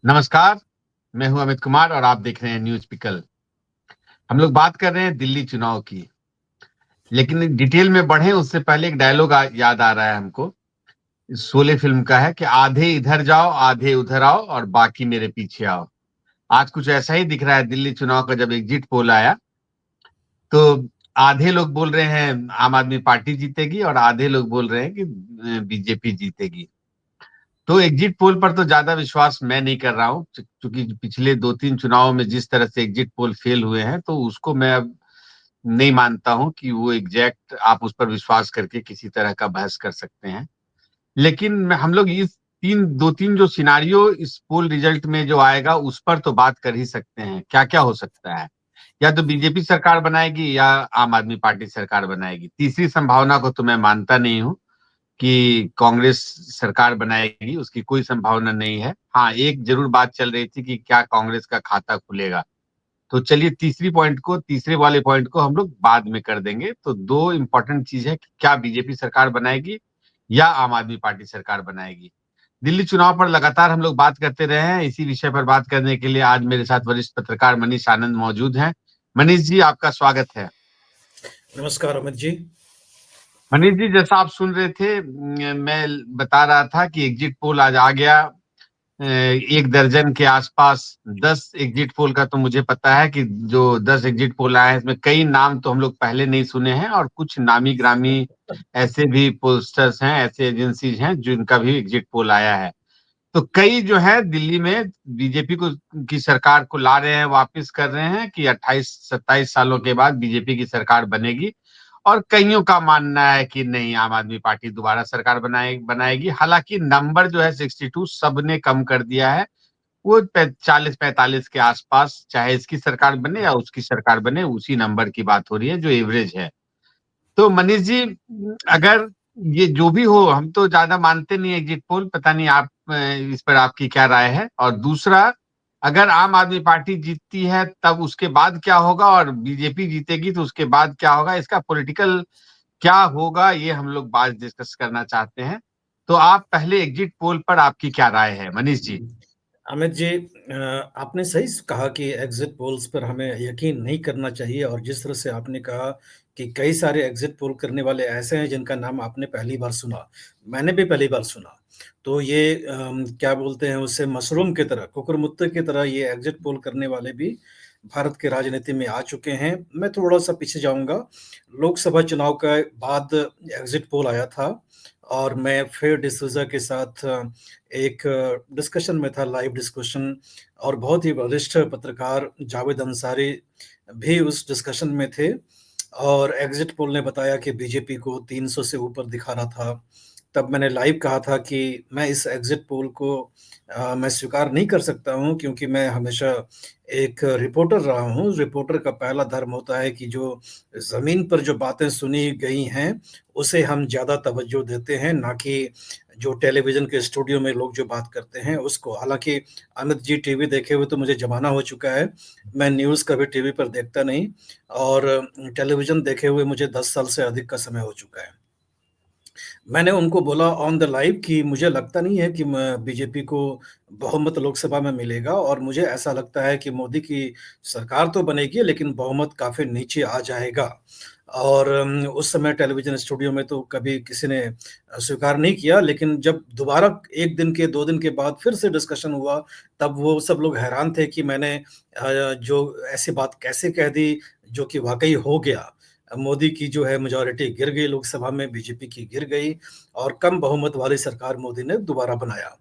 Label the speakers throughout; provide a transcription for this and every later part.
Speaker 1: नमस्कार, मैं हूं अमित कुमार और आप देख रहे हैं न्यूज़ पिकल। हम लोग बात कर रहे हैं दिल्ली चुनाव की, लेकिन डिटेल में बढ़ें उससे पहले एक डायलॉग याद आ रहा है हमको। शोले फ़िल्म का है कि आधे इधर जाओ, आधे उधर आओ और बाकी मेरे पीछे आओ। आज कुछ ऐसा ही दिख रहा है दिल्ली चुनाव का जब एग्ज़िट पोल आया, तो आधे लोग बोल रहे हैं आम आदमी पार्टी जीतेगी और आधे लोग बोल रहे हैं कि बीजेपी जीतेगी। तो एग्जिट पोल पर तो ज़्यादा विश्वास मैं नहीं कर रहा हूँ, चूँकि पिछले 2-3 चुनावों में जिस तरह से एग्जिट पोल फेल हुए हैं, तो उसको मैं अब नहीं मानता हूँ कि वो एग्ज़ैक्ट आप उस पर विश्वास करके किसी तरह का बहस कर सकते हैं। लेकिन हम लोग इस 2-3 जो सिनेरियो इस पोल रिजल्ट में जो आएगा, उस पर तो बात कर ही सकते हैं। क्या-क्या हो सकता है? या तो बीजेपी सरकार बनाएगी या आम आदमी पार्टी सरकार बनाएगी। तीसरी संभावना को तो मैं मानता नहीं हूँ। कि कांग्रेस सरकार बनाएगी, उसकी कोई संभावना नहीं है। हाँ, एक ज़रूर बात चल रही थी कि क्या कांग्रेस का खाता खुलेगा। तो चलिए तीसरे वाले पॉइंट को हम लोग बाद में कर देंगे। तो 2 इम्पोर्टेंट चीज़ है कि क्या बीजेपी सरकार बनाएगी या आम आदमी पार्टी सरकार बनाएगी। दिल्ली चुनाव पर लगातार हम लोग बात करते रहे हैं। इसी विषय पर बात करने के लिए आज मेरे साथ वरिष्ठ पत्रकार मनीष आनंद मौजूद हैं। मनीष जी, आपका स्वागत है।
Speaker 2: नमस्कार अमित जी।
Speaker 1: मनीष जी, जैसा आप सुन रहे थे मैं बता रहा था कि एग्जिट पोल आज आ गया। 1 दर्जन के आसपास 10 एग्जिट पोल का तो मुझे पता है कि जो 10 एग्जिट पोल आए हैं, इसमें कई नाम तो हम लोग पहले नहीं सुने हैं और कुछ नामी-गिरामी ऐसे भी पोलस्टर्स हैं, ऐसे एजेंसीज़ हैं जिनका भी एग्जिट पोल आया है। तो कई जो है दिल्ली में बीजेपी को की सरकार को ला रहे हैं, वापिस कर रहे हैं कि 28-27 सालों के बाद बीजेपी की सरकार बनेगी। और कइयों का मानना है कि नहीं आम आदमी पार्टी दोबारा सरकार बनाएगी। हालाँकि नंबर जो है 62 सबने कम कर दिया है। वो 40-45 के आस-पास चाहे इसकी सरकार बने या उसकी सरकार बने, उसी नंबर की बात हो रही है जो एवरेज है। तो मनीष जी अगर ये जो भी हो हम तो ज़्यादा मानते नहीं एग्जिट पोल, पता नहीं आप इस पर आपकी क्या राय है? और दूसरा अगर आम आदमी पार्टी जीतती है तब उसके बाद क्या होगा और बीजेपी जीतेगी तो उसके बाद क्या होगा? इसका पॉलिटिकल क्या होगा ये हम लोग बाद डिस्कस करना चाहते हैं। तो आप पहले एग्जिट पोल पर आपकी क्या राय है? मनीष जी।
Speaker 2: अमित जी, आपने सही कहा कि एग्जिट पोल्स पर हमें यकीन नहीं करना चाहिए और जिस तरह से आपने कहा कि कई सारे एग्जिट पोल करने वाले ऐसे हैं जिनका नाम आपने पहली बार सुना, मैंने भी पहली बार सुना। तो ये क्या बोलते हैं उसे मशरूम की तरह, कुकुरमुत्ते की तरह ये एग्जिट पोल करने वाले भी भारत के राजनीति में आ चुके हैं। मैं थोड़ा-सा पीछे जाऊँगा। लोकसभा चुनाव के बाद एग्जिट पोल आया था और मैं फिर डिसूज़ा के साथ एक डिस्कशन में था, लाइव डिस्कशन, और बहुत ही वरिष्ठ पत्रकार जावेद अंसारी भी उस डिस्कशन में थे और एग्जिट पोल ने बताया कि बीजेपी को 300 से ऊपर दिखा रहा था। तब मैंने लाइव कहा था कि मैं इस एग्जिट पोल को मैं स्वीकार नहीं कर सकता हूँ क्योंकि मैं हमेशा एक रिपोर्टर रहा हूँ। रिपोर्टर का पहला धर्म होता है कि जो ज़मीन पर जो बातें सुनी गई हैं, उसे हम ज़्यादा तवज्जो देते हैं, ना कि जो टेलीविज़न के स्टूडियो में लोग जो बात करते हैं उसको। हालाँकि अमित जी, टीवी देखे हुए तो मुझे ज़माना हो चुका है। मैं न्यूज़ कभी टीवी पर देखता नहीं और टेलीविज़न देखे हुए मुझे 10 साल से अधिक का समय हो चुका है। मैंने उनको बोला ऑन द लाइव कि मुझे लगता नहीं है कि म बीजेपी को बहुमत लोकसभा में मिलेगा और मुझे ऐसा लगता है कि मोदी की सरकार तो बनेगी लेकिन बहुमत काफ़ी नीचे आ जाएगा। और उस समय टेलीविज़न स्टूडियो में तो कभी किसी ने स्वीकार नहीं किया, लेकिन जब दोबारा 1 दिन के 2 दिन के बाद फिर से डिस्कशन हुआ, तब वो सब लोग हैरान थे कि मैंने जो ऐसी बात कैसे कह दी, जो कि वाक़ई हो गया। मोदी की जो है मेजॉरिटी गिर गई लोकसभा में, बीजेपी की गिर गई और कम बहुमत वाली सरकार मोदी ने दोबारा बनाया।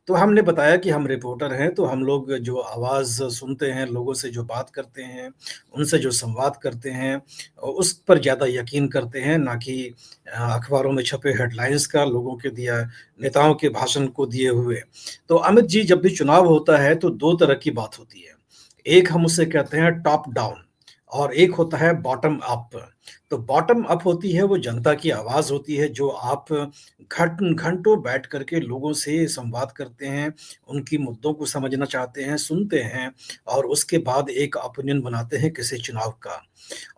Speaker 2: तो हमने बताया कि हम रिपोर्टर हैं, तो हम लोग जो आवाज़ सुनते हैं, लोगों से जो बात करते हैं, उनसे जो संवाद करते हैं, उस पर ज़्यादा यकीन करते हैं, ना कि अखबारों में छपे हेडलाइन्स का, लोगों के दिया नेताओं के भाषण को दिए हुए। तो अमित जी, जब भी चुनाव होता है, तो 2 तरह की बात होती है। एक हम उसे कहते हैं टॉप डाउन और एक होता है बॉटम अप। तो बॉटम अप होती है, वो जनता की आवाज़ होती है, जो आप घंटों बैठ कर के लोगों से संवाद करते हैं, उनकी मुद्दों को समझना चाहते हैं, सुनते हैं और उसके बाद एक ओपिनियन बनाते हैं किसी चुनाव का।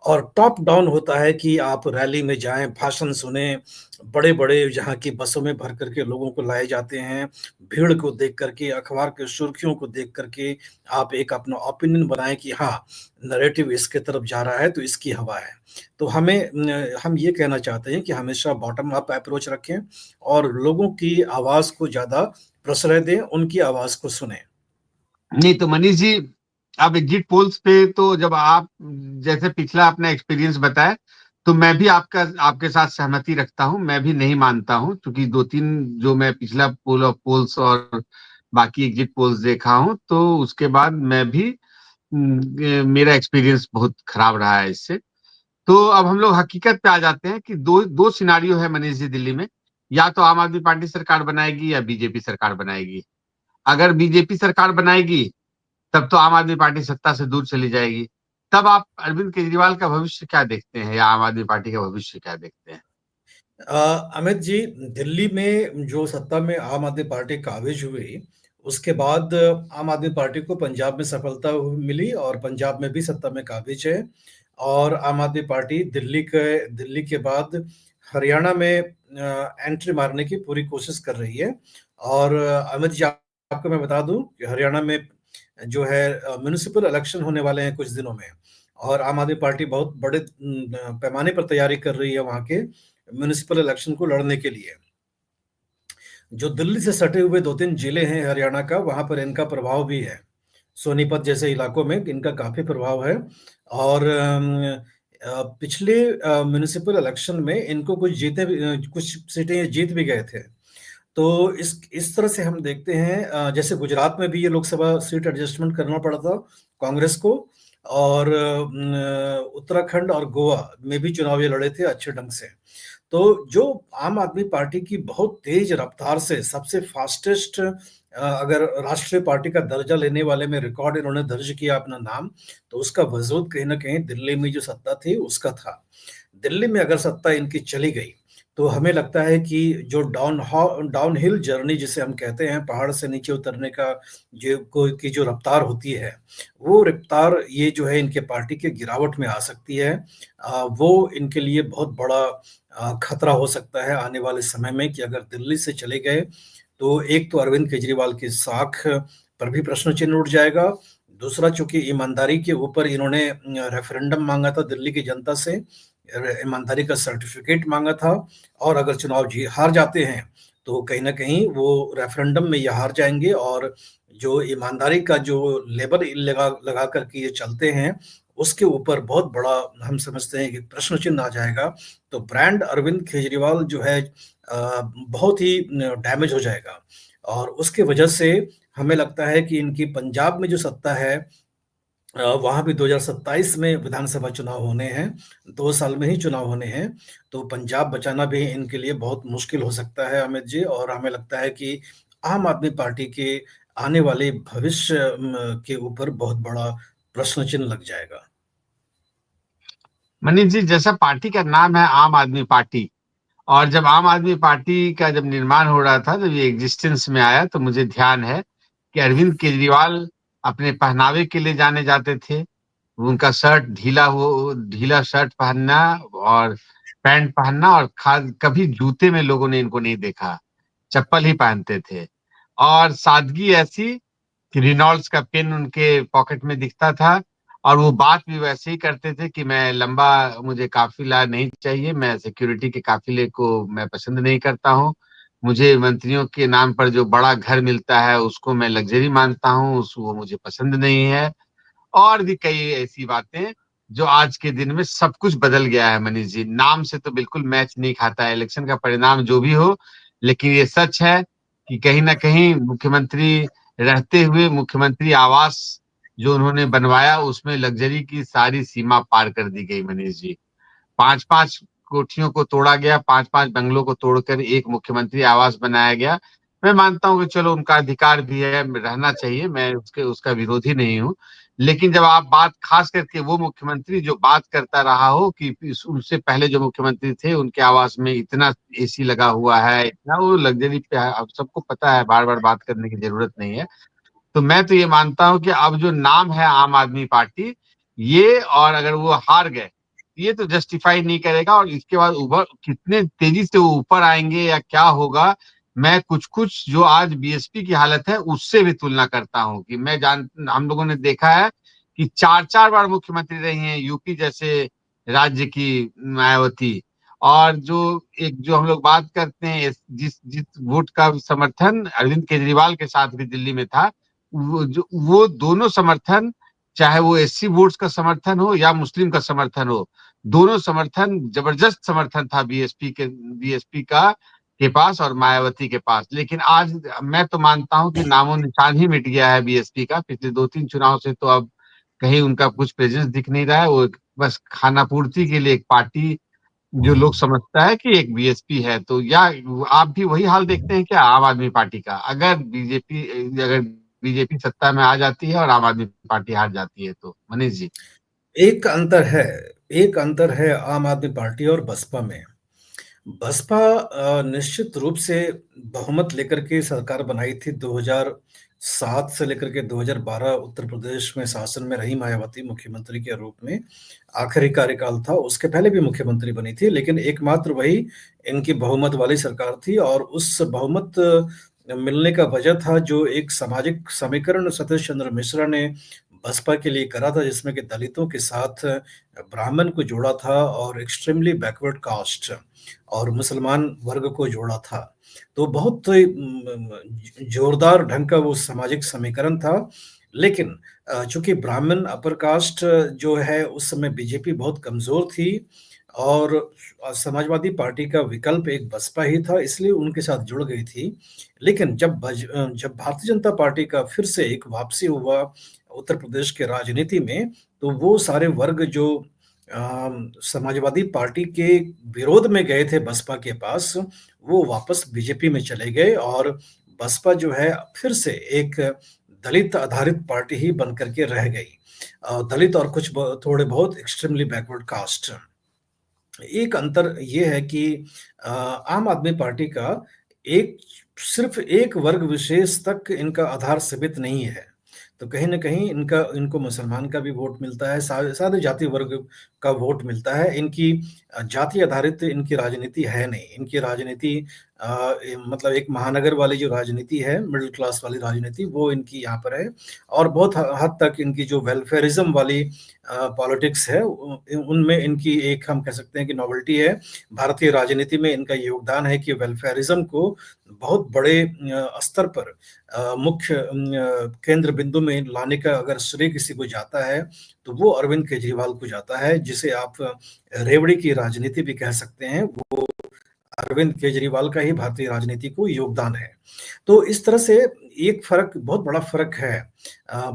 Speaker 2: और टॉप डाउन होता है कि आप रैली में जाएँ, भाषण सुनें, बड़े-बड़े जहाँ की बसों में भर कर के लोगों को लाए जाते हैं, भीड़ को देख कर के, अखबार की सुर्खियों को देख कर के आप एक अपना ओपिनियन बनाएँ कि हाँ, नैरेटिव इसके तरफ जा रहा है, तो इसकी हवा है। तो हम ये कहना चाहते हैं कि हमेशा बॉटम अप अप्रोच रखें और लोगों की आवाज़ को ज़्यादा प्रश्रय दें, उनकी आवाज़ को सुनें।
Speaker 1: नहीं तो मनीष जी, अब एग्जिट पोल्स पे तो जब आप जैसे पिछला अपना एक्सपीरियंस बताया, तो मैं भी आपके साथ सहमति रखता हूं। मैं भी नहीं मानता हूं, क्योंकि 2-3 जो मैं पिछला पोल ऑफ पोल्स और बाकी एग्जिट पोल्स देखा हूं, तो उसके बाद मैं भी मेरा एक्सपीरियंस बहुत खराब रहा है इससे। तो अब हम लोग हकीकत पे आ जाते हैं कि दो दो सिनारियो है मनीष जी दिल्ली में। या तो आम आदमी पार्टी सरकार बनाएगी या बीजेपी सरकार बनाएगी। अगर बीजेपी सरकार बनाएगी, तब तो आम आदमी पार्टी सत्ता से दूर चली जाएगी। तब आप अरविंद केजरीवाल का भविष्य क्या देखते हैं, या आम आदमी पार्टी का भविष्य क्या देखते हैं?
Speaker 2: अमित जी, दिल्ली में जो सत्ता में आम आदमी पार्टी काबिज हुई, उसके बाद आम आदमी पार्टी को पंजाब में सफलता मिली और पंजाब में भी सत्ता में काबिज है। और आम आदमी पार्टी दिल्ली के बाद हरियाणा में एंट्री मारने की पूरी कोशिश कर रही है। और अमित जी, आपको मैं बता दूं कि हरियाणा में जो है म्युनिसिपल इलेक्शन होने वाले हैं कुछ दिनों में, और आम आदमी पार्टी बहुत बड़े पैमाने पर तैयारी कर रही है वहाँ के म्युनिसिपल इलेक्शन को लड़ने के लिए। जो दिल्ली से सटे हुए 2-3 जिले हैं हरियाणा का, वहाँ पर इनका प्रभाव भी है। सोनीपत जैसे इलाकों में इनका काफ़ी प्रभाव है। और पिछले म्युनिसिपल इलेक्शन में इनको कुछ सीटें जीत भी गए थे। तो इस तरह से हम देखते हैं, जैसे गुजरात में भी ये लोकसभा सीट एडजस्टमेंट करना पड़ा था कांग्रेस को। और उत्तराखंड और गोवा में भी चुनाव ये लड़े थे अच्छे ढंग से। तो जो आम आदमी पार्टी की बहुत तेज रफ्तार से सबसे फास्टेस्ट, अगर राष्ट्रीय पार्टी का दर्जा लेने वाले में रिकॉर्ड इन्होंने दर्ज किया अपना नाम, तो उसका वजूद कहीं न कहीं दिल्ली में जो सत्ता थी उसका था। दिल्ली में अगर सत्ता इनकी चली गई, तो हमें लगता है कि जो डाउनहिल जर्नी जिसे हम कहते हैं, पहाड़ से नीचे उतरने का जो रफ्तार होती है, वो रफ्तार ये जो है इनके पार्टी के गिरावट में आ सकती है। वो इनके लिए बहुत बड़ा खतरा हो सकता है आने वाले समय में कि अगर दिल्ली से चले गए, तो एक तो अरविंद केजरीवाल की साख पर भी प्रश्न चिन्ह उठ जाएगा। दूसरा, चूँकि ईमानदारी के ऊपर इन्होंने रेफरेंडम माँगा था दिल्ली की जनता से, ईमानदारी का सर्टिफिकेट माँगा था। और अगर चुनाव हार जाते हैं, तो कहीं न कहीं वो रेफरेंडम में ये हार जाएँगे और जो ईमानदारी का जो लेबल लगा लगा कर के ये चलते हैं, उसके ऊपर बहुत बड़ा हम समझते हैं कि प्रश्न चिन्ह आ जाएगा। तो ब्रांड अरविंद केजरीवाल जो है बहुत ही डैमेज हो जाएगा। और उसके वजह से हमें लगता है कि इनकी पंजाब में जो सत्ता है, वहाँ भी 2027 में विधानसभा चुनाव होने हैं, 2 साल में ही चुनाव होने हैं। तो पंजाब बचाना भी इनके लिए बहुत मुश्किल हो सकता है अमित जी, और हमें लगता है कि आम आदमी पार्टी के आने वाले भविष्य के ऊपर बहुत बड़ा प्रश्न चिन्ह लग जाएगा।
Speaker 1: मनीष जी, जैसा पार्टी का नाम है आम आदमी पार्टी, और जब आम आदमी पार्टी का जब निर्माण हो रहा था, जब ये एग्जिस्टेंस में आया, तो मुझे ध्यान है कि अरविंद केजरीवाल अपने पहनावे के लिए जाने जाते थे। उनका ढीला शर्ट पहनना और पैंट पहनना, और खास कभी जूते में लोगों ने इनको नहीं देखा, चप्पल ही पहनते थे। और सादगी ऐसी कि रिनॉल्ड्स का पेन उनके पॉकेट में दिखता था, और वो बात भी वैसे ही करते थे कि मुझे काफिला नहीं चाहिए, मैं सिक्योरिटी के काफिले को मैं पसंद नहीं करता हूँ। मुझे मंत्रियों के नाम पर जो बड़ा घर मिलता है उसको मैं लग्जरी मानता हूँ, वो मुझे पसंद नहीं है। और भी कई ऐसी बातें जो आज के दिन में सब कुछ बदल गया है मनीष जी। नाम से तो बिल्कुल मैच नहीं खाता है, इलेक्शन का परिणाम जो भी हो। लेकिन ये सच है कि कहीं ना कहीं मुख्यमंत्री रहते हुए मुख्यमंत्री आवास जो उन्होंने बनवाया, उसमें लग्जरी की सारी सीमा पार कर दी गई मनीष जी। 5-5 कोठियों को तोड़ा गया, 5-5 बंगलों को तोड़कर एक मुख्यमंत्री आवास बनाया गया। मैं मानता हूँ कि चलो उनका अधिकार भी है, रहना चाहिए, मैं उसका विरोधी नहीं हूँ। लेकिन जब आप बात खास करके वो मुख्यमंत्री जो बात करता रहा हो कि उनसे पहले जो मुख्यमंत्री थे उनके आवास में इतना एसी लगा हुआ है, इतना वो लग्जरी पे है, अब सबको पता है, बार बार बात करने की जरूरत नहीं है। तो मैं तो ये मानता हूँ कि अब जो नाम है आम आदमी पार्टी, ये और अगर वो हार गए, ये तो जस्टिफाई नहीं करेगा, और इसके बाद उभर कितने तेजी से वो ऊपर आएंगे या क्या होगा, मैं कुछ कुछ जो आज बीएसपी की हालत है उससे भी तुलना करता हूँ कि हम लोगों ने देखा है कि चार चार बार मुख्यमंत्री रही हैं यूपी जैसे राज्य की मायावती। और जो एक जो हम लोग बात करते हैं, जिस जिस वोट का समर्थन अरविंद केजरीवाल के साथ भी दिल्ली में था, वो दोनों समर्थन, चाहे वो एससी वोट्स का समर्थन हो या मुस्लिम का समर्थन हो, दोनों समर्थन जबरदस्त समर्थन था बीएसपी का के पास और मायावती के पास। लेकिन आज मैं तो मानता हूं कि नामो निशान ही मिट गया है बीएसपी का, पिछले 2-3 चुनाव से तो अब कहीं उनका कुछ प्रेजेंस दिख नहीं रहा है। वो बस खाना पूर्ति के लिए एक पार्टी जो लोग समझता है कि एक बीएसपी है। तो या आप भी वही हाल देखते हैं क्या आम आदमी पार्टी का, अगर बीजेपी सत्ता में आ जाती है और आम आदमी पार्टी हार जाती है तो? मनीष जी।
Speaker 2: एक अंतर है, एक अंतर है आम आदमी पार्टी और बसपा में। बसपा निश्चित रूप से बहुमत लेकर के सरकार बनाई थी 2007 से लेकर के 2012 उत्तर प्रदेश में शासन में रही मायावती मुख्यमंत्री के रूप में। आखिरी कार्यकाल था, उसके पहले भी मुख्यमंत्री बनी थी, लेकिन एकमात्र वही इनकी बहुमत वाली सरकार थी और उस बहुमत मिलने का वजह था जो एक सामाजिक समीकरण सतीश चंद्र मिश्रा ने बसपा के लिए करा था, जिसमें कि दलितों के साथ ब्राह्मण को जोड़ा था और एक्सट्रीमली बैकवर्ड कास्ट और मुसलमान वर्ग को जोड़ा था। तो बहुत जोरदार ढंग का वो सामाजिक समीकरण था। लेकिन चूंकि ब्राह्मण अपर कास्ट जो है उस समय बीजेपी बहुत कमजोर थी और समाजवादी पार्टी का विकल्प एक बसपा ही था, इसलिए उनके साथ जुड़ गई थी। लेकिन जब भारतीय जनता पार्टी का फिर से एक वापसी हुआ उत्तर प्रदेश के राजनीति में, तो वो सारे वर्ग जो समाजवादी पार्टी के विरोध में गए थे बसपा के पास, वो वापस बीजेपी में चले गए और बसपा जो है फिर से एक दलित आधारित पार्टी ही बन करके रह गई। दलित और कुछ थोड़े बहुत एक्सट्रीमली बैकवर्ड कास्ट। एक अंतर ये है कि आम आदमी पार्टी का एक सिर्फ एक वर्ग विशेष तक इनका आधार सीमित नहीं है। तो कहीं न कहीं इनको मुसलमान का भी वोट मिलता है, सारे जाति वर्ग का वोट मिलता है। इनकी जाति आधारित इनकी राजनीति है नहीं। इनकी राजनीति मतलब एक महानगर वाली जो राजनीति है, मिडिल क्लास वाली राजनीति, वो इनकी यहाँ पर है और बहुत हद तक इनकी जो वेलफेयरिज्म वाली पॉलिटिक्स है, उनमें इनकी एक हम कह सकते हैं कि नॉवेल्टी है। भारतीय राजनीति में इनका योगदान है कि वेलफेयरिज्म को बहुत बड़े स्तर पर मुख्य केंद्र बिंदु में लाने का अगर श्रेय किसी को जाता है तो वो अरविंद केजरीवाल को जाता है, जिसे आप रेवड़ी की राजनीति भी कह सकते हैं। वो अरविंद केजरीवाल का ही भारतीय राजनीति को योगदान है। तो इस तरह से एक फर्क, बहुत बड़ा फर्क है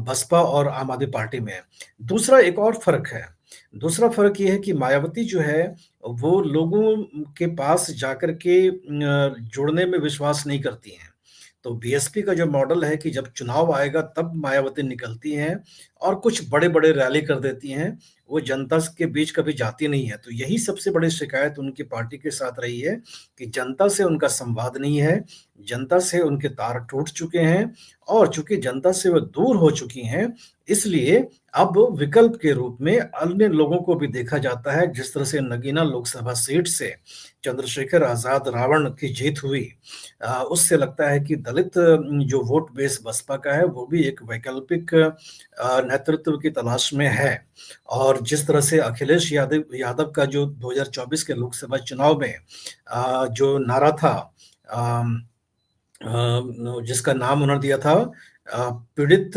Speaker 2: बसपा और आम आदमी पार्टी में। दूसरा एक और फर्क है, दूसरा फर्क ये है कि मायावती जो है वो लोगों के पास जाकर के जुड़ने में विश्वास नहीं करती हैं। तो बीएसपी का जो मॉडल है कि जब चुनाव आएगा तब मायावती निकलती हैं और कुछ बड़े बड़े रैली कर देती हैं, वो जनता के बीच कभी जाती नहीं है। तो यही सबसे बड़ी शिकायत उनकी पार्टी के साथ रही है कि जनता से उनका संवाद नहीं है, जनता से उनके तार टूट चुके हैं और चूंकि जनता से वो दूर हो चुकी हैं, इसलिए अब विकल्प के रूप में अन्य लोगों को भी देखा जाता है। जिस तरह से नगीना लोकसभा सीट से चंद्रशेखर आजाद रावण की जीत हुई, उससे लगता है कि दलित जो वोट बेस बसपा का है वो भी एक वैकल्पिक नेतृत्व की तलाश में है। और जिस तरह से अखिलेश यादव का जो 2024 के लोकसभा चुनाव में जो नारा था, जिसका नाम उन्होंने दिया था पीड़ित,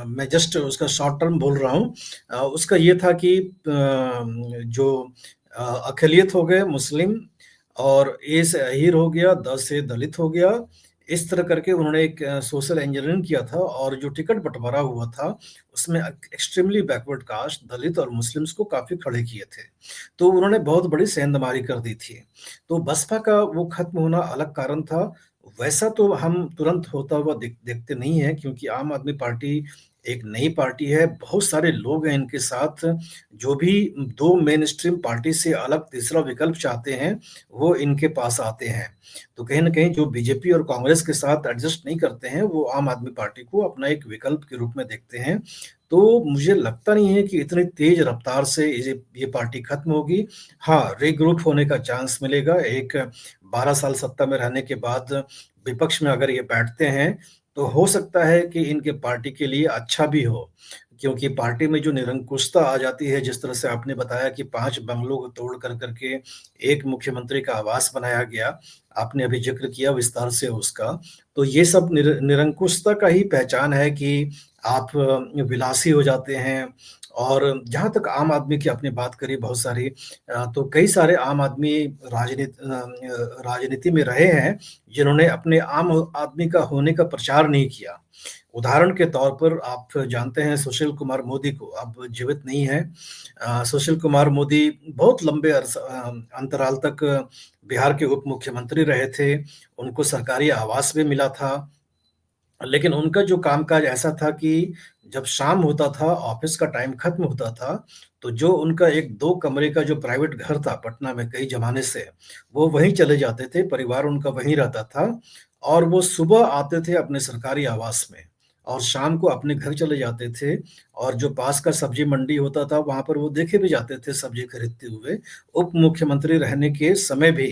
Speaker 2: मैं जस्ट उसका शॉर्ट टर्म बोल रहा हूँ, उसका ये था कि जो अकलियत हो गए मुस्लिम और ए से अहीर हो गया, द से दलित हो गया, इस तरह करके उन्होंने एक सोशल इंजीनियरिंग किया था और जो टिकट बंटवारा हुआ था उसमें एक्सट्रीमली बैकवर्ड कास्ट दलित और मुस्लिम्स को काफी खड़े किए थे। तो उन्होंने बहुत बड़ी सेंधमारी कर दी थी। तो बसपा का वो खत्म होना अलग कारण था। वैसा तो हम तुरंत होता हुआ देखते नहीं हैं, क्योंकि आम आदमी पार्टी एक नई पार्टी है, बहुत सारे लोग हैं इनके साथ, जो भी 2 मेन स्ट्रीम पार्टी से अलग तीसरा विकल्प चाहते हैं, वो इनके पास आते हैं। तो कहीं न कहीं जो बीजेपी और कांग्रेस के साथ एडजस्ट नहीं करते हैं, वो आम आदमी पार्टी को अपना एक विकल्प के रूप में देखते हैं। तो मुझे लगता नहीं है कि इतनी तेज़ रफ्तार से ये पार्टी खत्म होगी। हाँ, रीग्रुप होने का चांस मिलेगा। एक 12 साल सत्ता में रहने के बाद विपक्ष में अगर ये बैठते हैं, तो हो सकता है कि इनके पार्टी के लिए अच्छा भी हो। क्योंकि पार्टी में जो निरंकुशता आ जाती है, जिस तरह से आपने बताया कि 5 बंगलों को तोड़ कर के एक मुख्यमंत्री का आवास बनाया गया, आपने अभी ज़िक्र किया विस्तार से उसका। तो ये सब निरंकुशता का ही पहचान है कि आप विलासी हो जाते हैं। और जहाँ तक आम आदमी की आपने बात करी बहुत सारी, तो कई सारे आम आदमी राजनीति में रहे हैं, जिन्होंने अपने आम आदमी का होने का प्रचार नहीं किया। उदाहरण के तौर पर आप जानते हैं सुशील कुमार मोदी को, अब जीवित नहीं हैं। सुशील कुमार मोदी बहुत लंबे अंतराल तक बिहार के उप मुख्यमंत्री रहे थे, उनको सरकारी आवास भी मिला था। लेकिन उनका जो कामकाज ऐसा था कि जब शाम होता था, ऑफ़िस का टाइम खत्म होता था, तो जो उनका एक 2 कमरे का जो प्राइवेट घर था पटना में कई ज़माने से, वो वहीं चले जाते थे, परिवार उनका वहीं रहता था और वो सुबह आते थे अपने सरकारी आवास में और शाम को अपने घर चले जाते थे और जो पास का सब्ज़ी मंडी होता था, वहाँ पर वो देखे भी जाते थे सब्ज़ी खरीदते हुए, उप मुख्यमंत्री रहने के समय भी।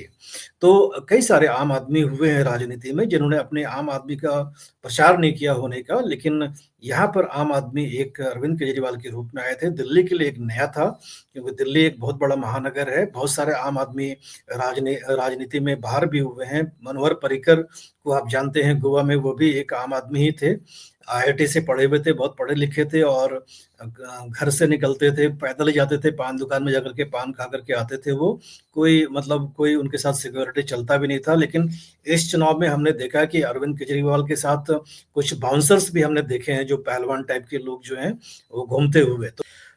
Speaker 2: तो कई सारे आम आदमी हुए हैं राजनीति में जिन्होंने अपने आम आदमी का प्रचार नहीं किया होने का, लेकिन यहाँ पर आम आदमी एक अरविंद केजरीवाल के रूप में आए थे। दिल्ली के लिए एक नया था, क्योंकि दिल्ली एक बहुत बड़ा महानगर है। बहुत सारे आम आदमी राजनीति में बाहर भी हुए हैं। मनोहर पर्रिकर को आप जानते हैं, गोवा में वो भी एक आम आदमी ही थे। आईआईटी से पढ़े हुए थे, बहुत पढ़े लिखे थे और घर से निकलते थे, पैदल ही जाते थे, पान दुकान में जाकर के पान खा कर के आते थे वो। कोई उनके साथ सिक्योरिटी चलता भी नहीं था। लेकिन इस चुनाव में हमने देखा कि अरविंद केजरीवाल के साथ कुछ बाउंसर्स भी हमने देखे हैं, जो पहलवान टाइप के लोग जो हैं, वो घूमते हुए।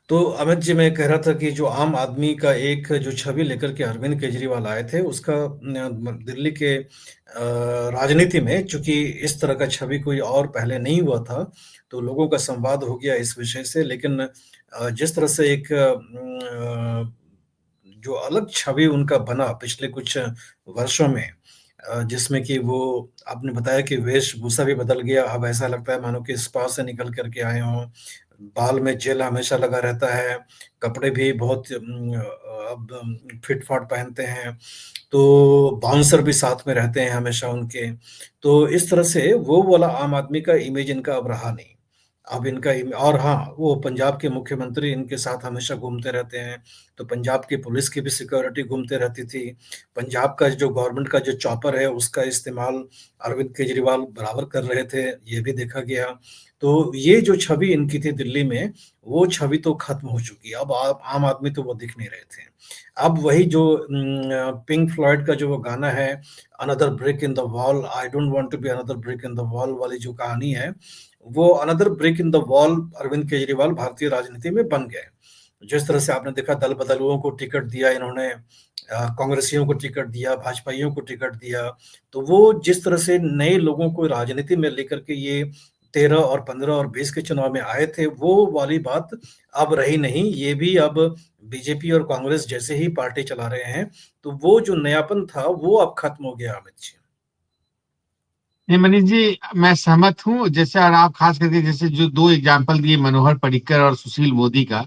Speaker 2: तो अमित जी, मैं कह रहा था कि जो आम आदमी का एक जो छवि लेकर के अरविंद केजरीवाल आए थे, उसका दिल्ली के राजनीति में चूँकि इस तरह का छवि कोई और पहले नहीं हुआ था, तो लोगों का संवाद हो गया इस विषय से। लेकिन जिस तरह से एक जो अलग छवि उनका बना पिछले कुछ वर्षों में, जिसमें कि वो आपने बताया कि वेशभूषा भी बदल गया। अब ऐसा लगता है मानो कि स्पा से निकल कर के आए हों। बाल में जेल हमेशा लगा रहता है, कपड़े भी बहुत अब फिट-फाट पहनते हैं, तो बाउंसर भी साथ में रहते हैं हमेशा उनके। तो इस तरह से वो वाला आम आदमी का इमेज इनका अब रहा नहीं। अब इनका इम और हाँ, वो पंजाब के मुख्यमंत्री इनके साथ हमेशा घूमते रहते हैं, तो पंजाब की पुलिस की भी सिक्योरिटी घूमते रहती थी। पंजाब का जो गवर्नमेंट का जो चॉपर है, उसका इस्तेमाल अरविंद केजरीवाल बराबर कर रहे थे, ये भी देखा गया। तो ये जो छवि इनकी थी दिल्ली में, वो छवि तो खत्म हो चुकी है। अब आप आम आदमी तो वो दिख नहीं रहे थे। अब वही जो पिंक फ्लॉयड का जो वो गाना है, another brick in the wall, I don't want to be another brick in the wall वाली जो कहानी है, वो another brick in the wall Arvind Kejriwal भारतीय राजनीति में बन गए। जिस तरह से आपने देखा दल-बदलुओं को टिकट दिया इन्होंने, कांग्रेसियों को टिकट दिया, भाजपाइयों को टिकट दिया, तो वो जिस तरह से नए लोगों को राजनीति में लेकर के ये 13 और 15 और 20 के चुनाव में आए थे, वो वाली बात अब रही नहीं। ये भी अब बीजेपी और कांग्रेस जैसे ही पार्टी चला रहे हैं, तो वो जो नयापन था, वो अब खत्म हो गया अमित जी।
Speaker 1: नहीं मनीष जी, मैं सहमत हूँ। जैसे और आप खास करके जैसे जो दो एग्जाम्पल दिए मनोहर पर्रिकर और सुशील मोदी का,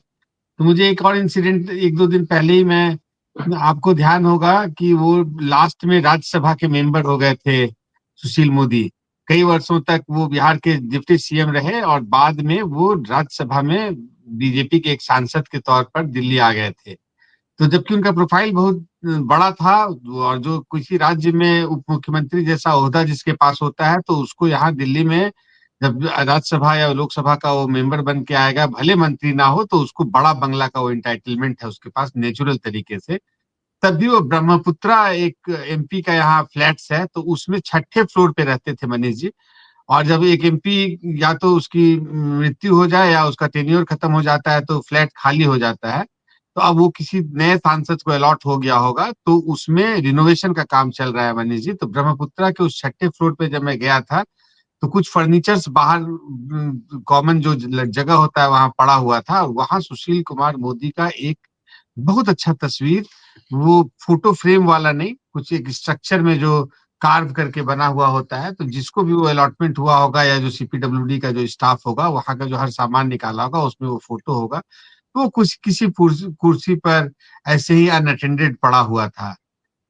Speaker 1: तो मुझे एक और इंसिडेंट एक दो दिन पहले ही मैं आपको ध्यान होगा कि वो लास्ट में राज्यसभा के मेंबर हो गए थे सुशील मोदी। कई वर्षों तक वो बिहार के डिप्टी सीएम रहे और बाद में वो राज्यसभा में बीजेपी के एक सांसद के तौर पर दिल्ली आ गए थे। तो जबकि उनका प्रोफाइल बहुत बड़ा था और जो किसी राज्य में उप मुख्यमंत्री जैसा ओहदा जिसके पास होता है, तो उसको यहाँ दिल्ली में जब राज्यसभा या लोकसभा का वो मेंबर बन के आएगा, भले मंत्री ना हो, तो उसको बड़ा बंगला का वो एंटाइटलमेंट है उसके पास नेचुरल तरीके से। तब भी वो ब्रह्मपुत्रा एक एमपी का यहाँ फ्लैट्स है, तो उसमें छठे फ्लोर पे रहते थे मनीष जी। और जब एक एमपी या तो उसकी मृत्यु हो जाए या उसका टेन्योर खत्म हो जाता है, तो फ्लैट खाली हो जाता है। तो अब वो किसी नए सांसद को अलॉट हो गया होगा, तो उसमें रिनोवेशन का काम चल रहा है मनीष जी। तो ब्रह्मपुत्रा के उस छठे फ्लोर पे जब मैं गया था, तो कुछ फर्नीचर्स बाहर कॉमन जो जगह होता है वहां पड़ा हुआ था। वहां सुशील कुमार मोदी का एक बहुत अच्छा तस्वीर, वो फोटो फ्रेम वाला नहीं, कुछ एक स्ट्रक्चर में जो कार्व करके बना हुआ होता है, तो जिसको भी वो अलॉटमेंट हुआ होगा या जो सीपीडब्ल्यूडी का जो स्टाफ होगा वहां का जो हर सामान निकाला होगा उसमें वो फोटो होगा। तो वो कुछ किसी कुर्सी पर ऐसे ही अनअटेंडेड पड़ा हुआ था।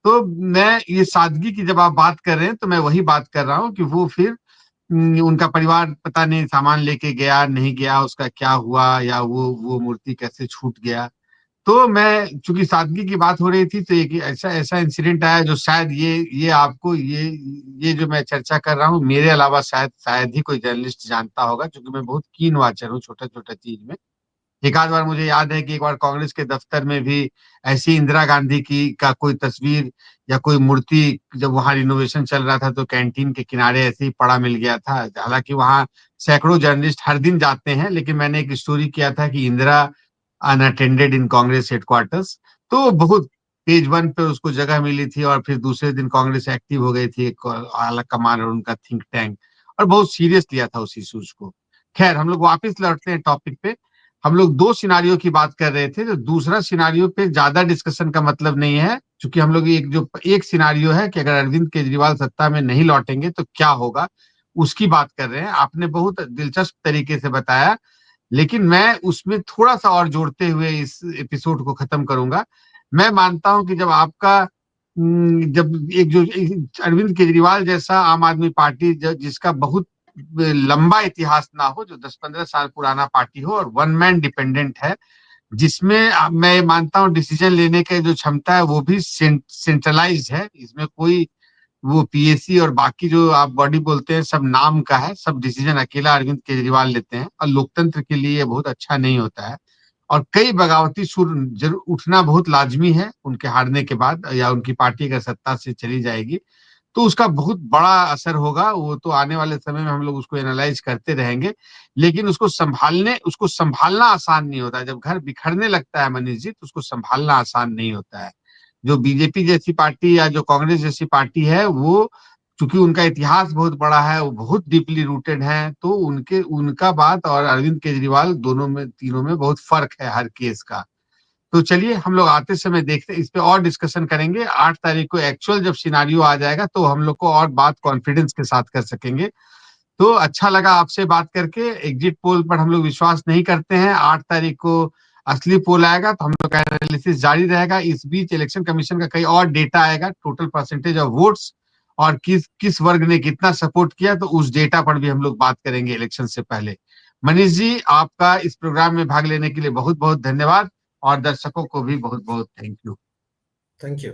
Speaker 1: तो मैं ये सादगी की जब आप बात कर रहे हैं तो मैं वही बात कर रहा हूँ कि वो फिर उनका परिवार पता नहीं सामान लेके गया नहीं गया, उसका क्या हुआ, या वो मूर्ति कैसे छूट गया। तो मैं चूंकि सादगी की बात हो रही थी, तो एक ऐसा ऐसा इंसिडेंट आया जो शायद ये आपको ये जो मैं चर्चा कर रहा हूँ मेरे अलावा शायद शायद ही कोई जर्नलिस्ट जानता होगा, क्योंकि मैं बहुत कीन वाचर हूँ छोटा छोटा चीज में। एक आध बार मुझे याद है कि एक बार कांग्रेस के दफ्तर में भी ऐसी इंदिरा गांधी की का कोई तस्वीर या कोई मूर्ति, जब वहां रिनोवेशन चल रहा था तो कैंटीन के किनारे ऐसे ही पड़ा मिल गया था। हालांकि वहां सैकड़ों जर्नलिस्ट हर दिन जाते हैं, लेकिन मैंने एक स्टोरी किया था कि इंदिरा अनअटेंडेड इन कांग्रेस हेडक्वार्टर्स। तो बहुत पेज वन पे उसको जगह मिली थी, और फिर दूसरे दिन कांग्रेस एक्टिव हो गई थी, एक आला कमान और उनका थिंक टैंक, और बहुत सीरियस लिया था उस इशूज को। खैर, हम लोग वापस लौटते हैं टॉपिक पे। हम लोग दो सिनारियो की बात कर रहे थे, तो दूसरा सिनारियो पे ज्यादा डिस्कशन का मतलब नहीं है, क्योंकि हम लोग एक सिनारियो है कि अगर अरविंद केजरीवाल सत्ता में नहीं लौटेंगे तो क्या होगा, उसकी बात कर रहे हैं। आपने बहुत दिलचस्प तरीके से बताया, लेकिन मैं उसमें थोड़ा सा और जोड़ते हुए इस एपिसोड को खत्म करूंगा। मैं मानता हूं कि जब आपका जब एक जो अरविंद केजरीवाल जैसा आम आदमी पार्टी जिसका बहुत लंबा इतिहास ना हो, जो 10-15 साल पुराना पार्टी हो और वन मैन डिपेंडेंट है, जिसमें मैं मानता हूं डिसीजन लेने की जो क्षमता है वो भी सेंट्रलाइज्ड है, इसमें कोई वो पीएसी और बाकी जो आप बॉडी बोलते हैं सब नाम का है, सब डिसीजन अकेला अरविंद केजरीवाल लेते हैं, और लोकतंत्र के लिए ये बहुत अच्छा नहीं होता है। और कई बगावती सुर जरूर उठना बहुत लाजमी है उनके हारने के बाद, या उनकी पार्टी अगर सत्ता से चली जाएगी तो उसका बहुत बड़ा असर होगा। वो तो आने वाले समय में हम लोग उसको एनालाइज करते रहेंगे, लेकिन उसको संभालना आसान नहीं होता। जब घर बिखरने लगता है मनीष जी, तो उसको संभालना आसान नहीं होता है। जो बीजेपी जैसी पार्टी या जो कांग्रेस जैसी पार्टी है, वो चूंकि उनका इतिहास बहुत बड़ा है, वो बहुत डीपली रूटेड है, तो उनका बात और अरविंद केजरीवाल दोनों में तीनों में बहुत फर्क है हर केस का। तो चलिए हम लोग आते समय देखते इस पे और डिस्कशन करेंगे। 8 तारीख को एक्चुअल जब सिनारियो आ जाएगा तो हम लोग को और बात कॉन्फिडेंस के साथ कर सकेंगे। तो अच्छा लगा आपसे बात करके। एग्जिट पोल पर हम लोग विश्वास नहीं करते हैं। 8 तारीख को असली पोल आएगा तो हम लोग का एनालिसिस जारी रहेगा। इस बीच इलेक्शन कमीशन का कई और डेटा आएगा, टोटल परसेंटेज ऑफ वोट्स, और किस किस वर्ग ने कितना सपोर्ट किया, तो उस डेटा पर भी हम लोग बात करेंगे इलेक्शन से पहले। मनीष जी, आपका इस प्रोग्राम में भाग लेने के लिए बहुत बहुत धन्यवाद, और दर्शकों को भी बहुत बहुत थैंक यू।
Speaker 2: Thank you.